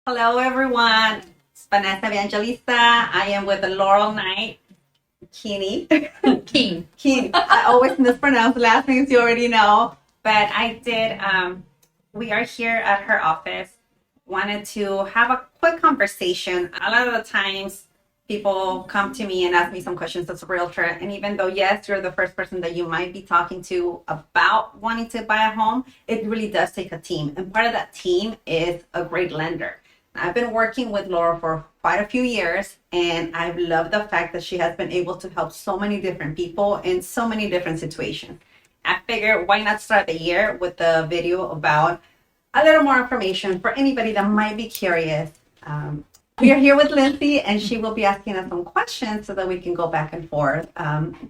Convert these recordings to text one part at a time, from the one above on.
Hello, everyone. It's Vanessa Evangelista. I am with the Laurel Knight. Keen. I always mispronounce last names, you already know. But I did, we are here at her office. Wanted to have a quick conversation. A lot of the times, people come to me and ask me some questions as a realtor. And even though, yes, you're the first person that you might be talking to about wanting to buy a home, it really does take a team. And part of that team is a great lender. I've been working with Laurel for quite a few years, and I've loved the fact that she has been able to help so many different people in so many different situations. I figured why not start the year with a video about a little more information for anybody that might be curious. We are here with Lindsay, and she will be asking us some questions so that we can go back and forth.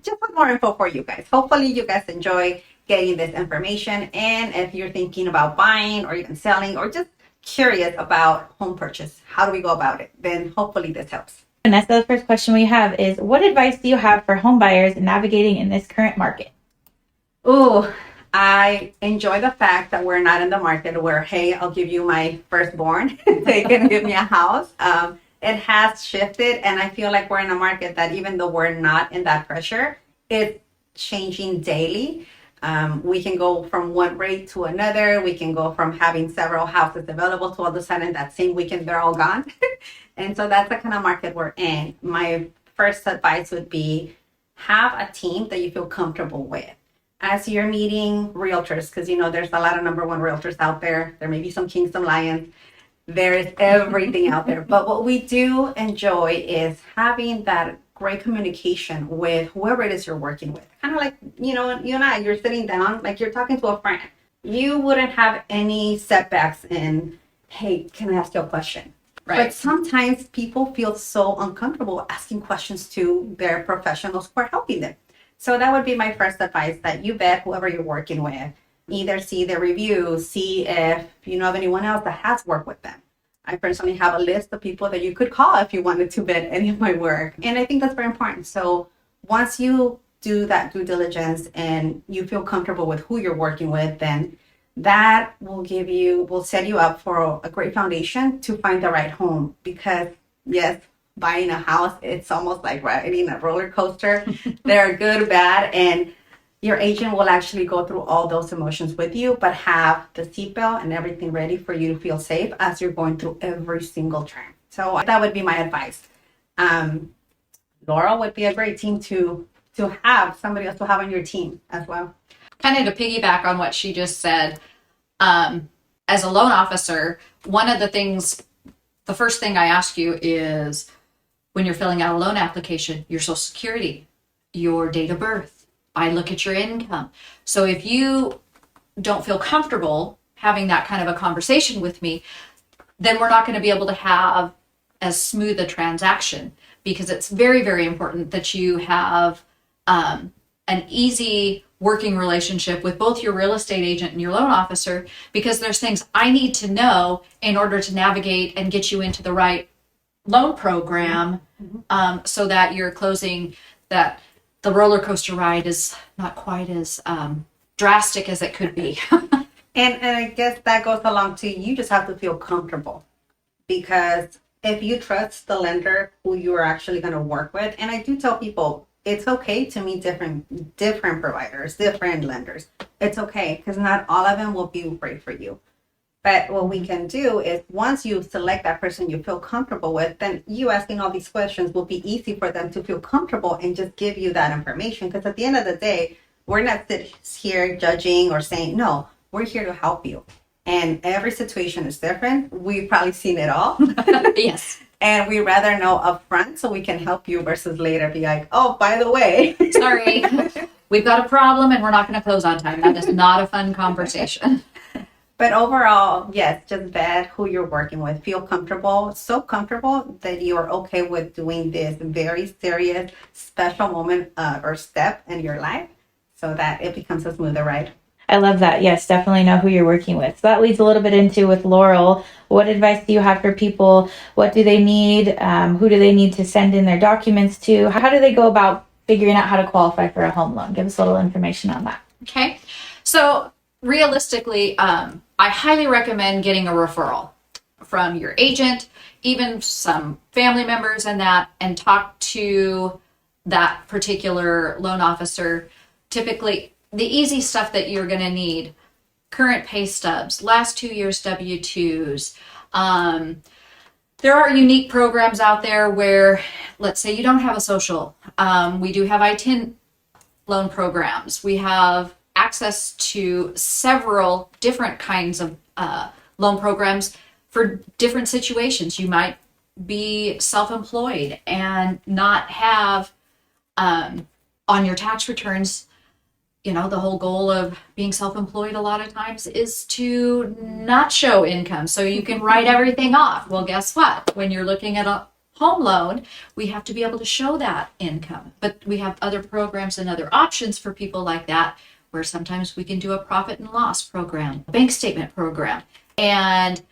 Just with more info for you guys. Hopefully you guys enjoy getting this information. And if you're thinking about buying or even selling or just curious about home purchase, how do we go about it, then hopefully this helps. Vanessa, the first question we have is, what advice do you have for home buyers navigating in this current market? Oh, I enjoy the fact that we're not in the market where, hey, I'll give you my firstborn, they can give me a house. It has shifted, and I feel like we're in a market that even though we're not in that pressure, it's changing daily. We can go from one rate to another. We can go from having several houses available to all of a sudden that same weekend they're all gone. And so that's the kind of market we're in. My first advice would be have a team that you feel comfortable with. As you're meeting realtors, because you know there's a lot of number one realtors out there. There may be some kings, some lions. There is everything out there. But what we do enjoy is having that great communication with whoever it is you're working with. Kind of like, you and I, you're sitting down, like you're talking to a friend. You wouldn't have any setbacks in, hey, can I ask you a question? Right. But sometimes people feel so uncomfortable asking questions to their professionals who are helping them. So that would be my first advice, that you vet whoever you're working with. Either see their reviews, see if you know of anyone else that has worked with them. I personally have a list of people that you could call if you wanted to vet any of my work. And I think that's very important. So once you do that due diligence and you feel comfortable with who you're working with, then that will set you up for a great foundation to find the right home. Because yes, buying a house, it's almost like riding a roller coaster. They're good, bad, and your agent will actually go through all those emotions with you, but have the seatbelt and everything ready for you to feel safe as you're going through every single turn. So that would be my advice. Laurel would be a great team to have, somebody else to have on your team as well. Kind of to piggyback on what she just said, as a loan officer, the first thing I ask you is, when you're filling out a loan application, your social security, your date of birth. I look at your income. So if you don't feel comfortable having that kind of a conversation with me, then we're not going to be able to have as smooth a transaction, because it's very, very important that you have an easy working relationship with both your real estate agent and your loan officer, because there's things I need to know in order to navigate and get you into the right loan program, so that you're closing, that the roller coaster ride is not quite as drastic as it could be. And I guess that goes along to, you just have to feel comfortable, because if you trust the lender who you are actually going to work with, and I do tell people it's okay to meet different providers, different lenders. It's okay, because not all of them will be great for you. But what we can do is, once you select that person you feel comfortable with, then you asking all these questions will be easy for them to feel comfortable and just give you that information. Because at the end of the day, we're not sitting here judging or saying, no, we're here to help you. And every situation is different. We've probably seen it all. Yes. And we rather know upfront so we can help you versus later be like, oh, by the way. Sorry, we've got a problem and we're not going to close on time. That is not a fun conversation. But overall, yes, just vet who you're working with. Feel comfortable, so comfortable that you're okay with doing this very serious, special moment or step in your life, so that it becomes a smoother ride. I love that. Yes, definitely know who you're working with. So that leads a little bit into with Laurel. What advice do you have for people? What do they need? Who do they need to send in their documents to? How do they go about figuring out how to qualify for a home loan? Give us a little information on that. Okay. So realistically, I highly recommend getting a referral. from your agent, even some family members and that, and talk to that particular loan officer. Typically, the easy stuff that you're going to need: current pay stubs, last 2 years W-2s. There are unique programs out there where, let's say you don't have a social. We do have I-10 loan programs. We have access to several different kinds of loan programs for different situations. You might be self-employed and not have on your tax returns, the whole goal of being self-employed a lot of times is to not show income so you can write everything off. Well, guess what? When you're looking at a home loan, we have to be able to show that income. But we have other programs and other options for people like that, where sometimes we can do a profit and loss program, bank statement program, and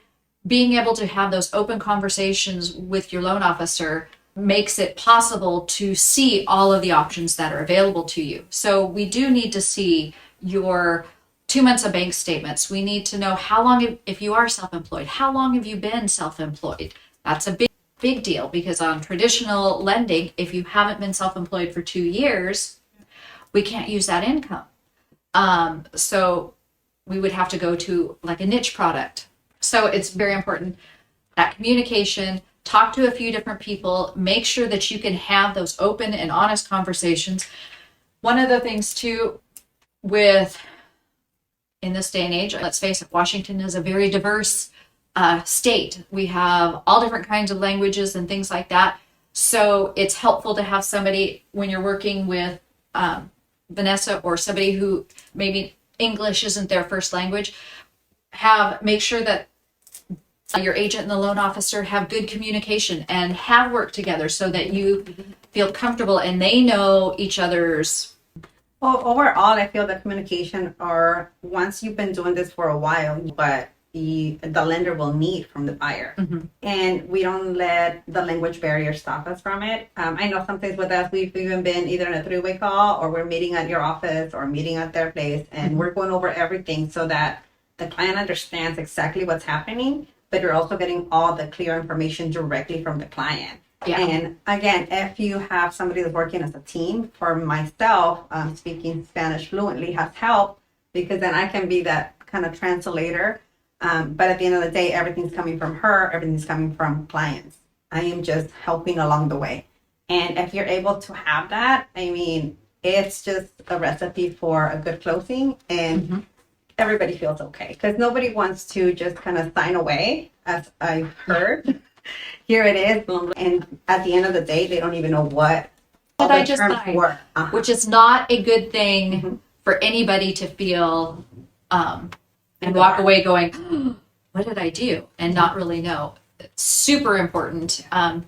being able to have those open conversations with your loan officer makes it possible to see all of the options that are available to you. So we do need to see your 2 months of bank statements. We need to know how long, if you are self-employed, how long have you been self-employed? That's a big deal, because on traditional lending, if you haven't been self-employed for 2 years, we can't use that income. So we would have to go to like a niche product. So it's very important that communication, talk to a few different people, make sure that you can have those open and honest conversations. One of the things too, in this day and age, let's face it, Washington is a very diverse state. We have all different kinds of languages and things like that. So it's helpful to have somebody, when you're working with Vanessa, or somebody who maybe English isn't their first language, make sure that your agent and the loan officer have good communication and have worked together so that you feel comfortable and they know each other's. Well, overall, I feel the communication are, once you've been doing this for a while, but the lender will need from the buyer. And we don't let the language barrier stop us from it. I know sometimes with us, we've even been either in a 3-way call, or we're meeting at your office or meeting at their place, and we're going over everything so that the client understands exactly what's happening, but you're also getting all the clear information directly from the client. Yeah. And again, if you have somebody that's working as a team, for myself, speaking Spanish fluently has helped, because then I can be that kind of translator. But at the end of the day, everything's coming from her, everything's coming from clients. I am just helping along the way. And if you're able to have that, I mean, it's just a recipe for a good closing, and everybody feels okay, because nobody wants to just kind of sign away, as I've heard. Here it is, and at the end of the day, they don't even know what I just signed, which is not a good thing for anybody to feel and walk away going, oh, what did I do? And not really know. It's super important.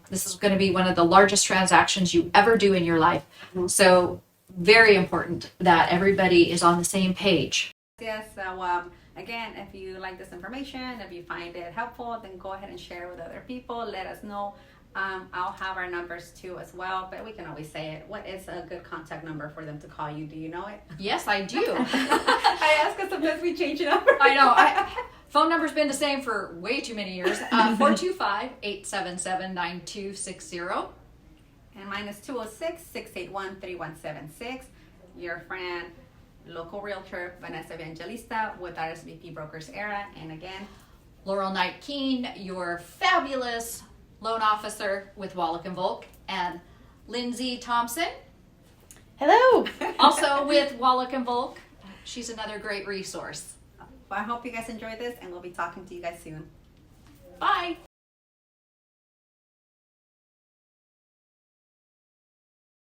This is going to be one of the largest transactions you ever do in your life. So very important that everybody is on the same page. Yes, so again, if you like this information, if you find it helpful, then go ahead and share it with other people. Let us know. I'll have our numbers too as well, but we can always say it. What is a good contact number for them to call you? Do you know it? Yes, I do. I ask because sometimes we change it up. I know. Phone number's been the same for way too many years. 425-877-9260. And mine is 206-681-3176. Your friend, local realtor, Vanessa Evangelista with RSVP Brokers Era. And again, Laurel Knight Keene, your fabulous loan officer with Wallach & Volk, and Lindsay Thompson. Hello. Also with Wallach & Volk. She's another great resource. Well, I hope you guys enjoyed this, and we'll be talking to you guys soon. Bye.